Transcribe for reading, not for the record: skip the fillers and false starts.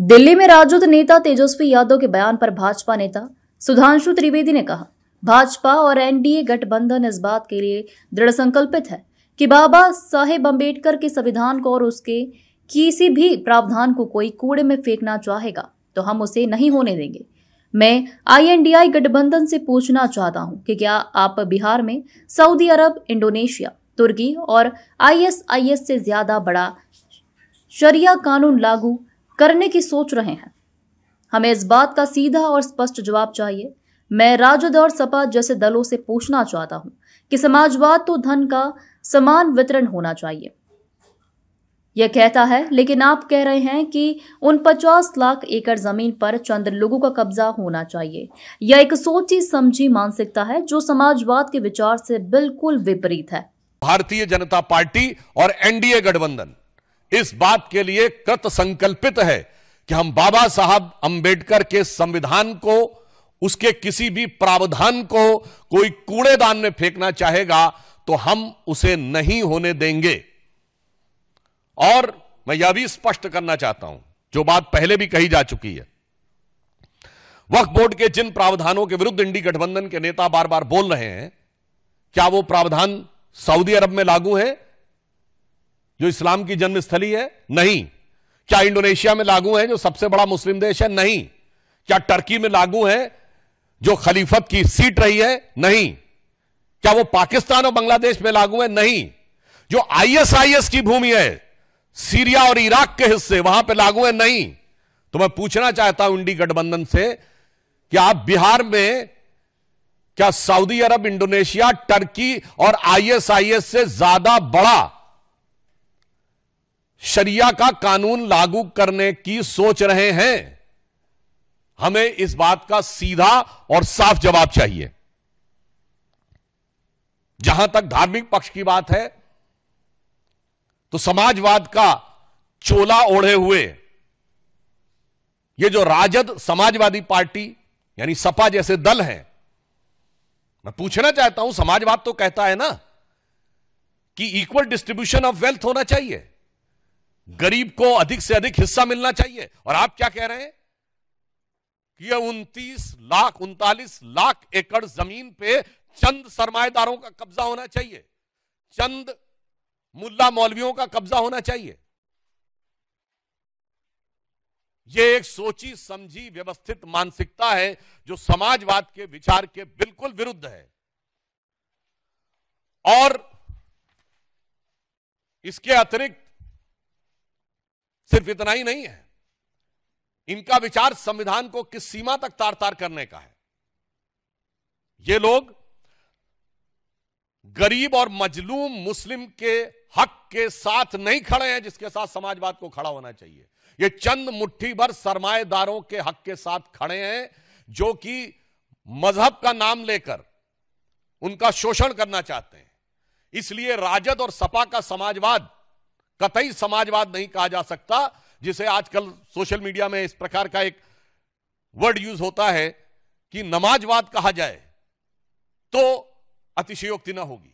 दिल्ली में राजद नेता तेजस्वी यादव के बयान पर भाजपा नेता सुधांशु त्रिवेदी ने कहा, भाजपा और एनडीए गठबंधन इस बात के लिए दृढ़ संकल्पित है कि बाबा साहेब अंबेडकर के संविधान को और उसके किसी भी प्रावधान को कोई कूड़े में फेंकना चाहेगा तो हम उसे नहीं होने देंगे। मैं आईएनडीआई गठबंधन से पूछना चाहता हूं कि क्या आप बिहार में सऊदी अरब, इंडोनेशिया, तुर्की और आईएसआईएस से ज्यादा बड़ा शरिया कानून लागू करने की सोच रहे हैं? हमें इस बात का सीधा और स्पष्ट जवाब चाहिए। मैं राजद और सपा जैसे दलों से पूछना चाहता हूं कि समाजवाद तो धन का समान वितरण होना चाहिए, यह कहता है, लेकिन आप कह रहे हैं कि उन 50 लाख एकड़ जमीन पर चंद लोगों का कब्जा होना चाहिए। यह एक सोची समझी मानसिकता है जो समाजवाद के विचार से बिल्कुल विपरीत है। भारतीय जनता पार्टी और एनडीए गठबंधन इस बात के लिए कृत संकल्पित है कि हम बाबा साहब अंबेडकर के संविधान को, उसके किसी भी प्रावधान को कोई कूड़ेदान में फेंकना चाहेगा तो हम उसे नहीं होने देंगे। और मैं यह भी स्पष्ट करना चाहता हूं, जो बात पहले भी कही जा चुकी है, वक्फ बोर्ड के जिन प्रावधानों के विरुद्ध इंडी गठबंधन के नेता बार बार बोल रहे हैं, क्या वो प्रावधान सऊदी अरब में लागू है जो इस्लाम की जन्मस्थली है? नहीं। क्या इंडोनेशिया में लागू है जो सबसे बड़ा मुस्लिम देश है? नहीं। क्या टर्की में लागू है जो खलीफत की सीट रही है? नहीं। क्या वो पाकिस्तान और बांग्लादेश में लागू है? नहीं। जो आईएसआईएस की भूमि है, सीरिया और इराक के हिस्से, वहां पे लागू है? नहीं। तो मैं पूछना चाहता हूं इंडी गठबंधन से कि आप बिहार में क्या सऊदी अरब, इंडोनेशिया, टर्की और आईएसआईएस से ज्यादा बड़ा शरिया का कानून लागू करने की सोच रहे हैं? हमें इस बात का सीधा और साफ जवाब चाहिए। जहां तक धार्मिक पक्ष की बात है, तो समाजवाद का चोला ओढ़े हुए ये जो राजद समाजवादी पार्टी यानी सपा जैसे दल हैं, मैं पूछना चाहता हूं, समाजवाद तो कहता है ना कि इक्वल डिस्ट्रीब्यूशन ऑफ वेल्थ होना चाहिए, गरीब को अधिक से अधिक हिस्सा मिलना चाहिए। और आप क्या कह रहे हैं कि यह 39 लाख एकड़ जमीन पे चंद सरमाएदारों का कब्जा होना चाहिए, चंद मुल्ला मौलवियों का कब्जा होना चाहिए। यह एक सोची समझी व्यवस्थित मानसिकता है जो समाजवाद के विचार के बिल्कुल विरुद्ध है। और इसके अतिरिक्त सिर्फ इतना ही नहीं है, इनका विचार संविधान को किस सीमा तक तार तार करने का है। ये लोग गरीब और मजलूम मुस्लिम के हक के साथ नहीं खड़े हैं जिसके साथ समाजवाद को खड़ा होना चाहिए। ये चंद मुट्ठी भर सरमाएदारों के हक के साथ खड़े हैं जो कि मजहब का नाम लेकर उनका शोषण करना चाहते हैं। इसलिए राजद और सपा का समाजवाद कतई समाजवाद नहीं कहा जा सकता, जिसे आजकल सोशल मीडिया में इस प्रकार का एक वर्ड यूज होता है कि नमाजवाद कहा जाए तो अतिशयोक्ति न होगी।